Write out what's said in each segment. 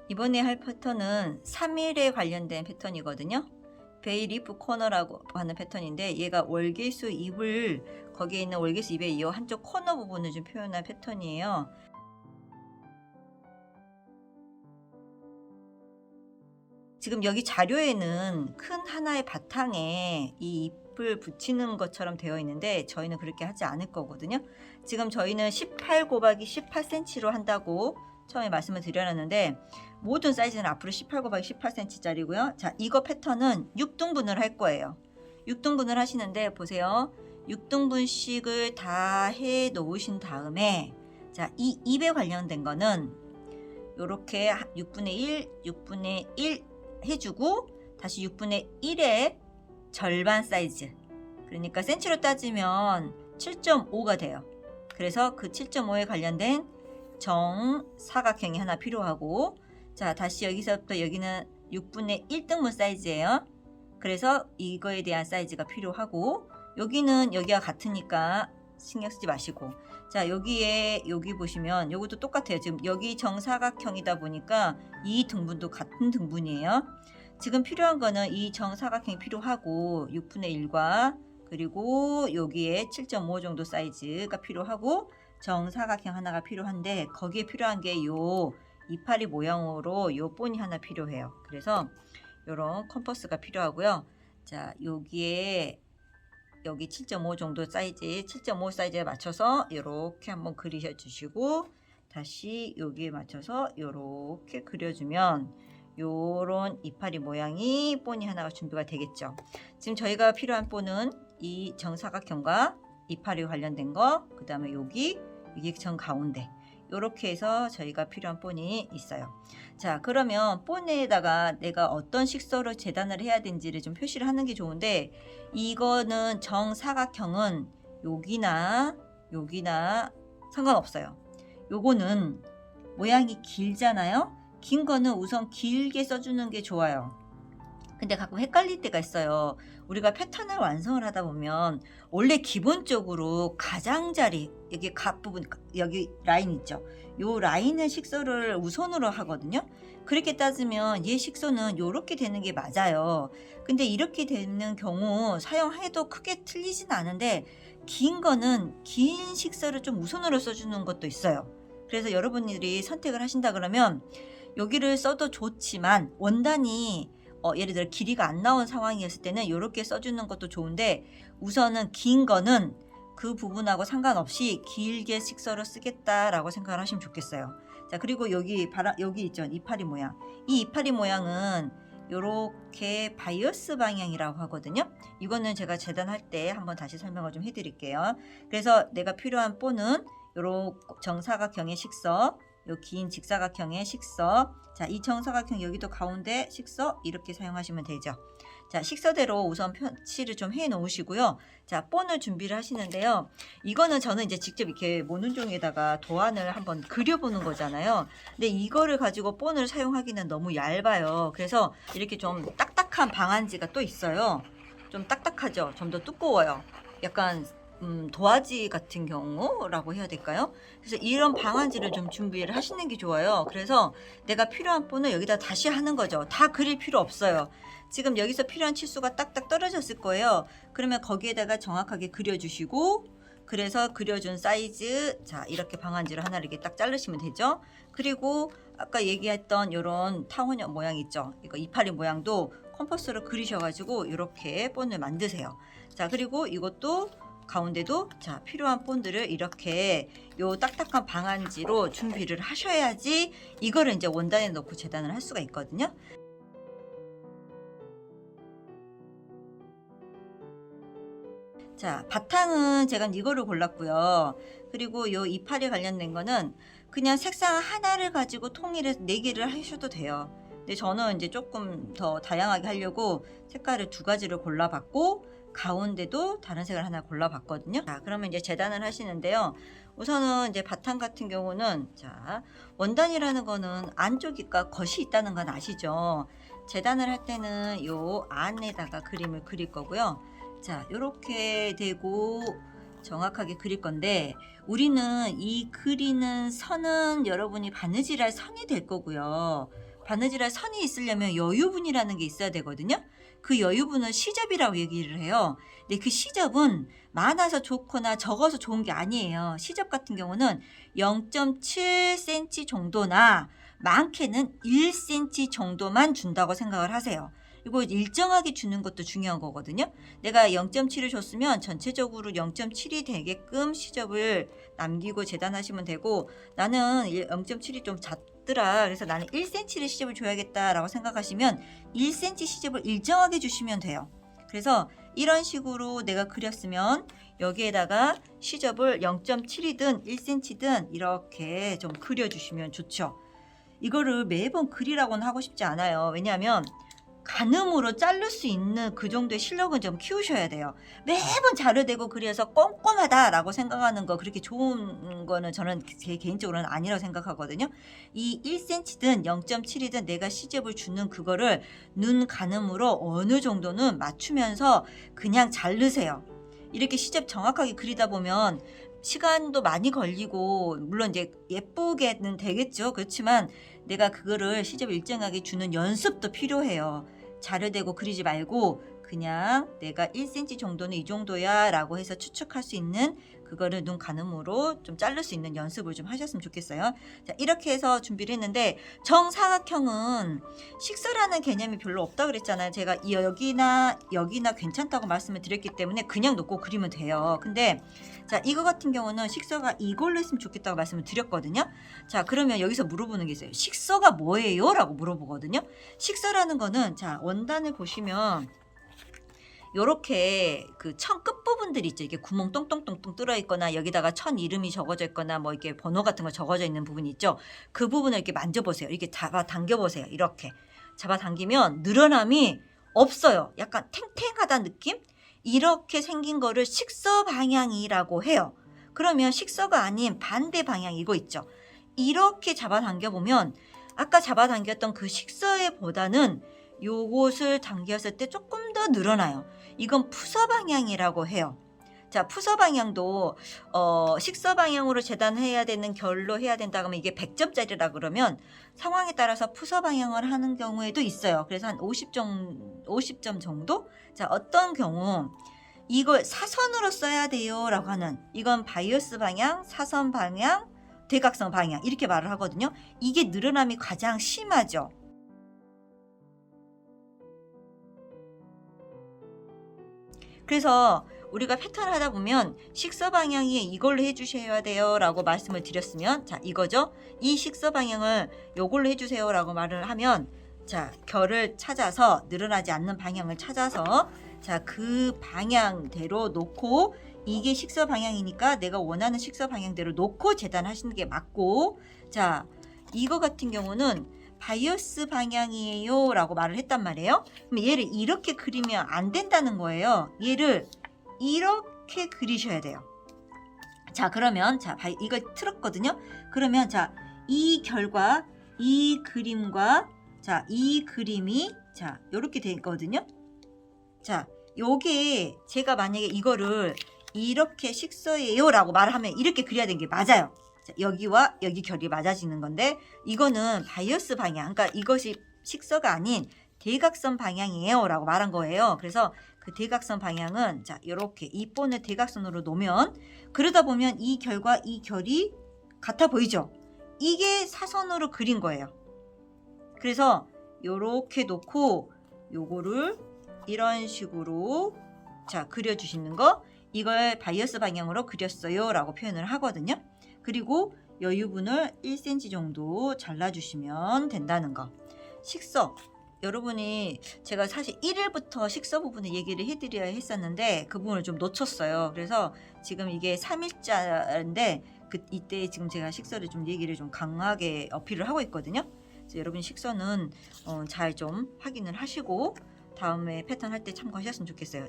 이번에 할 패턴은 3일에 관련된 패턴이거든요. 베이 리프 코너라고 하는 패턴인데, 얘가 월계수 잎을, 거기에 있는 월계수 잎의 이 한쪽 코너 부분을 좀 표현한 패턴이에요. 지금 여기 자료에는 큰 하나의 바탕에 이 잎을 붙이는 것처럼 되어 있는데, 저희는 그렇게 하지 않을 거거든요. 지금 저희는 18 곱하기 18cm로 한다고 처음에 말씀을 드렸는데, 모든 사이즈는 앞으로 18 곱하기 18cm 짜리고요. 자, 이거 패턴은 6등분을 할 거예요. 6등분을 하시는데, 보세요. 6등분씩을 다 해 놓으신 다음에, 자, 이 잎에 관련된 거는 요렇게 6분의 1, 6분의 1 해주고, 다시 6분의 1의 절반 사이즈, 그러니까 센치로 따지면 7.5가 돼요. 그래서 그 7.5에 관련된 정사각형이 하나 필요하고, 자, 다시 여기서부터 여기는 6분의 1등분 사이즈예요. 그래서 이거에 대한 사이즈가 필요하고, 여기는 여기와 같으니까 신경 쓰지 마시고, 자, 여기 보시면 요것도 똑같아요. 지금 여기 정사각형이다 보니까 이 등분도 같은 등분이에요. 지금 필요한 거는 이 정사각형이 필요하고, 6분의 1과 그리고 여기에 7.5 정도 사이즈가 필요하고, 정사각형 하나가 필요한데, 거기에 필요한 게 요 이파리 모양으로 요 본이 하나 필요해요. 그래서 요런 컴퍼스가 필요하고요. 자, 여기에 여기 7.5 정도 사이즈, 7.5 사이즈에 맞춰서 이렇게 한번 그리셔 주시고, 다시 여기에 맞춰서 이렇게 그려주면 요런 이파리 모양이 본이 하나가 준비가 되겠죠. 지금 저희가 필요한 본은 이 정사각형과 이파리 관련된 거, 그 다음에 여기 정 가운데, 이렇게 해서 저희가 필요한 본이 있어요. 자, 그러면 본에다가 내가 어떤 식소로 재단을 해야 되는지를 좀 표시를 하는 게 좋은데, 이거는 정사각형은 여기나 상관없어요. 요거는 모양이 길잖아요. 긴 거는 우선 길게 써주는 게 좋아요. 근데 가끔 헷갈릴 때가 있어요. 우리가 패턴을 완성을 하다 보면 원래 기본적으로 가장자리, 여기 각 부분, 여기 라인 있죠. 요 라인은 식소를 우선으로 하거든요. 그렇게 따지면 얘 식소는 요렇게 되는 게 맞아요. 근데 이렇게 되는 경우 사용해도 크게 틀리진 않은데, 긴 거는 긴 식소를 좀 우선으로 써주는 것도 있어요. 그래서 여러분들이 선택을 하신다 그러면 여기를 써도 좋지만, 원단이 예를 들어 길이가 안 나온 상황이었을 때는 이렇게 써주는 것도 좋은데, 우선은 긴 거는 그 부분하고 상관없이 길게 식서로 쓰겠다라고 생각을 하시면 좋겠어요. 자, 그리고 여기 있죠, 이파리 모양. 이 이파리 모양은 이렇게 바이어스 방향이라고 하거든요. 이거는 제가 재단할 때 한번 다시 설명을 좀 해드릴게요. 그래서 내가 필요한 본은 요런 정사각형의 식서, 요 긴 직사각형의 식서, 자, 이 정사각형 여기도 가운데 식서 이렇게 사용하시면 되죠. 자, 식서대로 우선 표시를 좀 해 놓으시고요. 자, 본을 준비를 하시는데요. 이거는 저는 이제 직접 이렇게 모눈종이에다가 도안을 한번 그려보는 거잖아요. 근데 이거를 가지고 본을 사용하기는 너무 얇아요. 그래서 이렇게 좀 딱딱한 방안지가 또 있어요. 좀 딱딱하죠. 좀 더 두꺼워요. 약간 도화지 같은 경우라고 해야 될까요? 그래서 이런 방안지를 좀 준비를 하시는 게 좋아요. 그래서 내가 필요한 본을 여기다 다시 하는 거죠. 다 그릴 필요 없어요. 지금 여기서 필요한 치수가 딱딱 떨어졌을 거예요. 그러면 거기에다가 정확하게 그려주시고, 그래서 그려준 사이즈, 자, 이렇게 방안지를 하나 이렇게 딱 자르시면 되죠. 그리고 아까 얘기했던 이런 타원형 모양 있죠. 이거 이파리 모양도 컴퍼스로 그리셔가지고 이렇게 본을 만드세요. 자, 그리고 이것도 가운데도, 자, 필요한 본들을 이렇게 요 딱딱한 방안지로 준비를 하셔야지 이거를 이제 원단에 넣고 재단을 할 수가 있거든요. 자, 바탕은 제가 이거를 골랐고요. 그리고 요 이파리 관련된 거는 그냥 색상 하나를 가지고 통일해서 4개를 하셔도 돼요. 근데 저는 이제 조금 더 다양하게 하려고 색깔을 2가지를 골라봤고, 가운데도 다른 색을 하나 골라봤거든요. 자, 그러면 이제 재단을 하시는데요. 우선은 이제 바탕 같은 경우는, 자, 원단이라는 거는 안쪽과 겉이 있다는 건 아시죠? 재단을 할 때는 요 안에다가 그림을 그릴 거고요. 자, 요렇게 되고 정확하게 그릴 건데, 우리는 이 그리는 선은 여러분이 바느질할 선이 될 거고요. 바느질할 선이 있으려면 여유분이라는 게 있어야 되거든요. 그 여유분은 시접이라고 얘기를 해요. 근데 그 시접은 많아서 좋거나 적어서 좋은 게 아니에요. 시접 같은 경우는 0.7cm 정도나 많게는 1cm 정도만 준다고 생각을 하세요. 이거 일정하게 주는 것도 중요한 거거든요. 내가 0.7을 줬으면 전체적으로 0.7이 되게끔 시접을 남기고 재단하시면 되고, 나는 0.7이 좀 작더라, 그래서 나는 1cm를 시접을 줘야겠다라고 생각하시면 1cm 시접을 일정하게 주시면 돼요. 그래서 이런 식으로 내가 그렸으면 여기에다가 시접을 0.7이든 1cm든 이렇게 좀 그려주시면 좋죠. 이거를 매번 그리라고는 하고 싶지 않아요. 왜냐하면 가늠으로 자를 수 있는 그 정도의 실력은 좀 키우셔야 돼요. 매번 자르대고 그려서 꼼꼼하다라고 생각하는 거, 그렇게 좋은 거는 저는 제 개인적으로는 아니라고 생각하거든요. 이 1cm든 0.7이든 내가 시접을 주는 그거를 눈 가늠으로 어느 정도는 맞추면서 그냥 자르세요. 이렇게 시접 정확하게 그리다 보면 시간도 많이 걸리고, 물론 이제 예쁘게는 되겠죠. 그렇지만 내가 그거를 시접 일정하게 주는 연습도 필요해요. 자르대고 그리지 말고 그냥 내가 1cm 정도는 이 정도야 라고 해서 추측할 수 있는 그거를 눈 가늠으로 좀 자를 수 있는 연습을 좀 하셨으면 좋겠어요. 자, 이렇게 해서 준비를 했는데, 정사각형은 식서라는 개념이 별로 없다 그랬잖아요. 제가 여기나 괜찮다고 말씀을 드렸기 때문에 그냥 놓고 그리면 돼요. 근데 자, 이거 같은 경우는 식서가 이걸로 했으면 좋겠다고 말씀을 드렸거든요. 자, 그러면 여기서 물어보는 게 있어요. 식서가 뭐예요? 라고 물어보거든요. 식서라는 거는, 자, 원단을 보시면 요렇게 그 천 끝부분들이 있죠. 이게 구멍 똥똥똥똥 뚫어 있거나 여기다가 천 이름이 적어져 있거나 뭐 이렇게 번호 같은 거 적어져 있는 부분이 있죠. 그 부분을 이렇게 만져보세요. 이렇게 잡아 당겨 보세요. 이렇게 잡아 당기면 늘어남이 없어요. 약간 탱탱하다는 느낌? 이렇게 생긴 거를 식서 방향이라고 해요. 그러면 식서가 아닌 반대 방향 이거 있죠. 이렇게 잡아 당겨 보면 아까 잡아 당겼던 그 식서에 보다는 요것을 당겼을 때 조금 더 늘어나요. 이건 푸서 방향이라고 해요. 자, 푸서 방향도 식서 방향으로 재단해야 되는 결로 해야 된다 그러면 이게 100점짜리라 그러면 상황에 따라서 푸서 방향을 하는 경우에도 있어요. 그래서 한 50점 정도? 자, 어떤 경우 이걸 사선으로 써야 돼요 라고 하는, 이건 바이어스 방향, 사선 방향, 대각선 방향 이렇게 말을 하거든요. 이게 늘어남이 가장 심하죠. 그래서 우리가 패턴을 하다 보면 식서 방향이 이걸로 해주셔야 돼요 라고 말씀을 드렸으면, 자, 이거죠. 이 식서 방향을 요걸로 해주세요 라고 말을 하면, 자, 결을 찾아서 늘어나지 않는 방향을 찾아서, 자, 그 방향대로 놓고, 이게 식서 방향이니까 내가 원하는 식서 방향대로 놓고 재단하시는 게 맞고, 자, 이거 같은 경우는 바이어스 방향이에요 라고 말을 했단 말이에요. 그럼 얘를 이렇게 그리면 안 된다는 거예요. 얘를 이렇게 그리셔야 돼요. 자, 그러면 자, 이걸 틀었거든요. 그러면 자, 이 결과 이 그림과 자, 이 그림이 자, 요렇게 돼 있거든요. 자, 요게 제가 만약에 이거를 이렇게 식서예요 라고 말하면 이렇게 그려야 되는 게 맞아요. 자, 여기와 여기 결이 맞아지는 건데, 이거는 바이어스 방향, 그러니까 이것이 식서가 아닌 대각선 방향이에요 라고 말한 거예요. 그래서 그 대각선 방향은 자, 이렇게 이 본을 대각선으로 놓으면, 그러다 보면 이 결과 이 결이 같아 보이죠. 이게 사선으로 그린 거예요. 그래서 요렇게 놓고 요거를 이런 식으로 자, 그려주시는 거, 이걸 바이어스 방향으로 그렸어요 라고 표현을 하거든요. 그리고 여유분을 1cm 정도 잘라주시면 된다는 거. 식서, 여러분이 제가 사실 1일부터 식서 부분을 얘기를 해드려야 했었는데 그 부분을 좀 놓쳤어요. 그래서 지금 이게 3일자인데 이때 지금 제가 식서를 좀 얘기를 좀 강하게 어필을 하고 있거든요. 그래서 여러분 식서는 잘 좀 확인을 하시고 다음에 패턴 할 때 참고하셨으면 좋겠어요.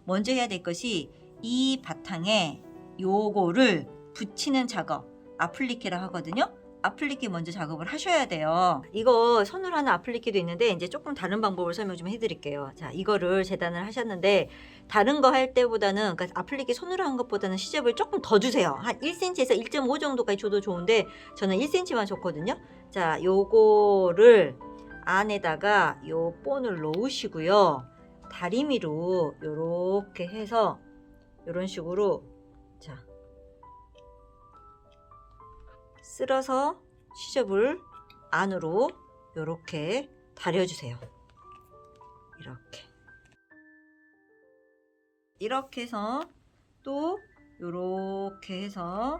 먼저 해야 될 것이 이 바탕에 요거를 붙이는 작업, 아플리케라고 하거든요. 아플리케 먼저 작업을 하셔야 돼요. 이거 손으로 하는 아플리케도 있는데 이제 조금 다른 방법을 설명 좀 해드릴게요. 자, 이거를 재단을 하셨는데 다른 거 할 때보다는, 그러니까 아플리케 손으로 한 것보다는 시접을 조금 더 주세요. 한 1cm에서 1.5 정도까지 줘도 좋은데 저는 1cm만 줬거든요. 자, 요거를 안에다가 요 본을 놓으시고요. 다리미로 요렇게 해서 요런 식으로 자 쓸어서 시접을 안으로 요렇게 다려주세요. 이렇게 해서 또 요렇게 해서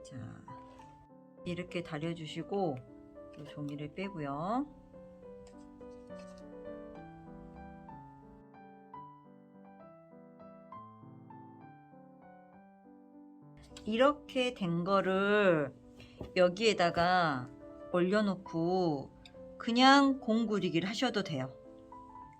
자 이렇게 다려주시고 이 종이를 빼고요. 이렇게 된 거를 여기에다가 올려놓고 그냥 공구리기를 하셔도 돼요.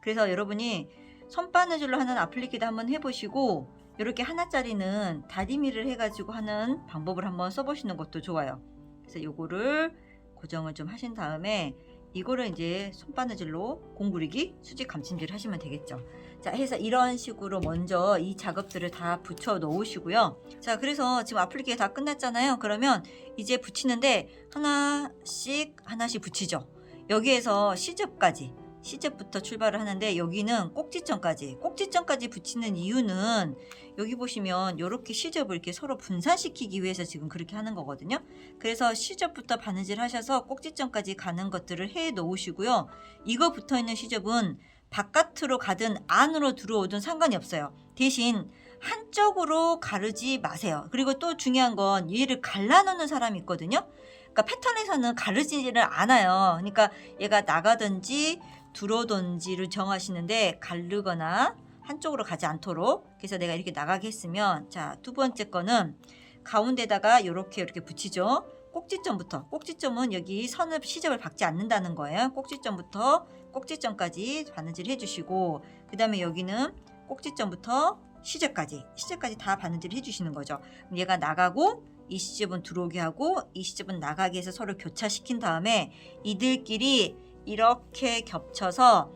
그래서 여러분이 손바느질로 하는 아플리케도 한번 해보시고 이렇게 하나짜리는 다리미를 해가지고 하는 방법을 한번 써보시는 것도 좋아요. 그래서 요거를 고정을 좀 하신 다음에 이거를 이제 손바느질로 공구리기, 수직 감침질 하시면 되겠죠. 자, 해서 이런 식으로 먼저 이 작업들을 다 붙여 놓으시고요. 자, 그래서 지금 아플리케 다 끝났잖아요. 그러면 이제 붙이는데 하나씩 붙이죠. 여기에서 시접부터 출발을 하는데 여기는 꼭지점까지 붙이는 이유는 여기 보시면 이렇게 시접을 이렇게 서로 분산시키기 위해서 지금 그렇게 하는 거거든요. 그래서 시접부터 바느질 하셔서 꼭지점까지 가는 것들을 해 놓으시고요. 이거 붙어 있는 시접은 바깥으로 가든 안으로 들어오든 상관이 없어요. 대신 한쪽으로 가르지 마세요. 그리고 또 중요한 건 얘를 갈라놓는 사람이 있거든요. 그러니까 패턴에서는 가르지를 않아요. 그러니까 얘가 나가든지 들어오든지를 정하시는데 가르거나 한쪽으로 가지 않도록. 그래서 내가 이렇게 나가게 했으면 자, 두 번째 거는 가운데다가 이렇게 붙이죠. 꼭지점은 여기 선을 시접을 박지 않는다는 거예요. 꼭지점부터 꼭지점까지 바느질 해주시고 그 다음에 여기는 꼭지점부터 시접까지 다 바느질 해주시는 거죠. 얘가 나가고 이 시접은 들어오게 하고 이 시접은 나가게 해서 서로 교차시킨 다음에 이들끼리 이렇게 겹쳐서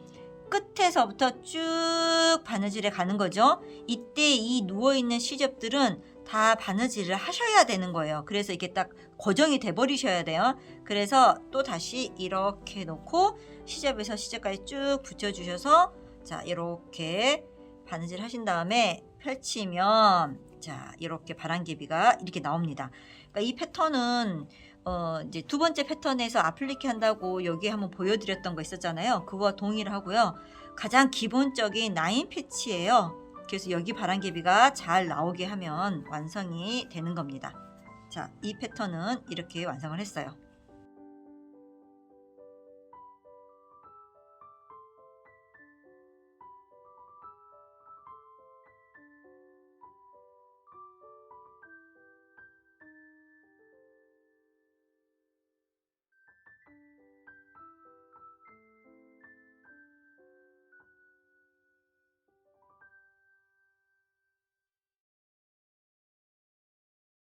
끝에서부터 쭉 바느질에 가는 거죠. 이때 이 누워있는 시접들은 다 바느질을 하셔야 되는 거예요. 그래서 이게 딱 고정이 돼 버리셔야 돼요. 그래서 또 다시 이렇게 놓고 시접에서 시접까지 쭉 붙여주셔서 자 이렇게 바느질 하신 다음에 펼치면 자 이렇게 바람개비가 이렇게 나옵니다. 그러니까 이 패턴은 이제 두 번째 패턴에서 아플리케 한다고 여기 한번 보여드렸던 거 있었잖아요. 그거와 동일하고요. 가장 기본적인 라인 패치예요. 그래서 여기 바람개비가 잘 나오게 하면 완성이 되는 겁니다. 자, 이 패턴은 이렇게 완성을 했어요.